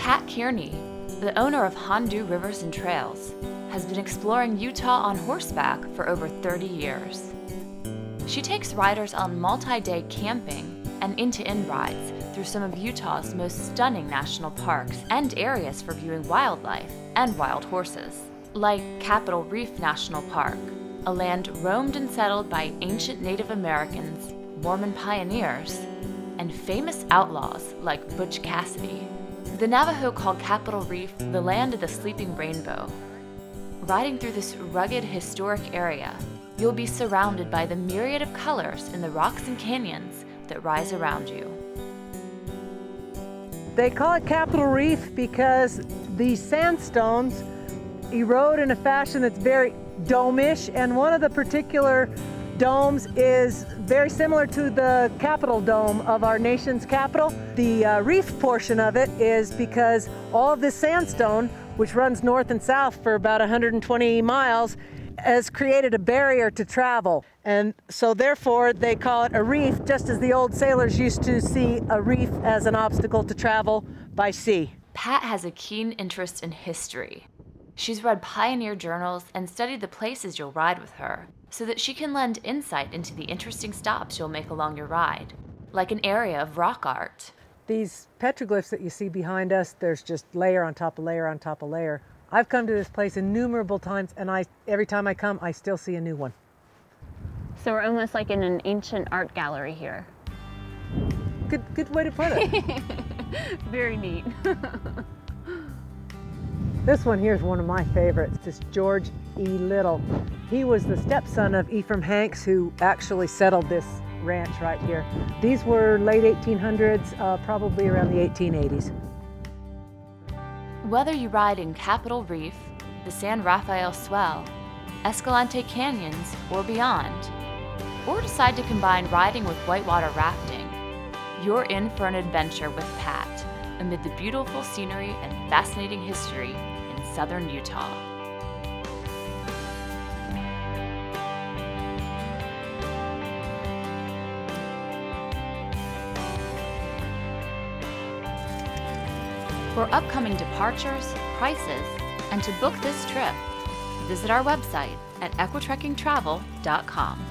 Pat Kearney, the owner of Hondu Rivers and Trails, has been exploring Utah on horseback for over 30 years. She takes riders on multi-day camping and into-in rides through some of Utah's most stunning national parks and areas for viewing wildlife and wild horses, like Capitol Reef National Park, a land roamed and settled by ancient Native Americans, Mormon pioneers, and famous outlaws like Butch Cassidy. The Navajo call Capitol Reef the land of the sleeping rainbow. Riding through this rugged, historic area, you'll be surrounded by the myriad of colors in the rocks and canyons that rise around you. They call it Capitol Reef because the sandstones erode in a fashion that's very dome-ish, and one of the particular domes is very similar to the Capitol Dome of our nation's capital. The reef portion of it is because all of this sandstone, which runs north and south for about 120 miles, has created a barrier to travel. And so therefore they call it a reef, just as the old sailors used to see a reef as an obstacle to travel by sea. Pat has a keen interest in history. She's read pioneer journals and studied the places you'll ride with her, so that she can lend insight into the interesting stops you'll make along your ride, like an area of rock art. These petroglyphs that you see behind us, there's just layer on top of layer on top of layer. I've come to this place innumerable times, and every time I come, I still see a new one. So we're almost like in an ancient art gallery here. Good way to put it. Very neat. This one here is one of my favorites. This George E. Little. He was the stepson of Ephraim Hanks, who actually settled this ranch right here. These were late 1800s, probably around the 1880s. Whether you ride in Capitol Reef, the San Rafael Swell, Escalante Canyons, or beyond, or decide to combine riding with whitewater rafting, you're in for an adventure with Pat amid the beautiful scenery and fascinating history in southern Utah. For upcoming departures, prices, and to book this trip, visit our website at equitrekkingtravel.com.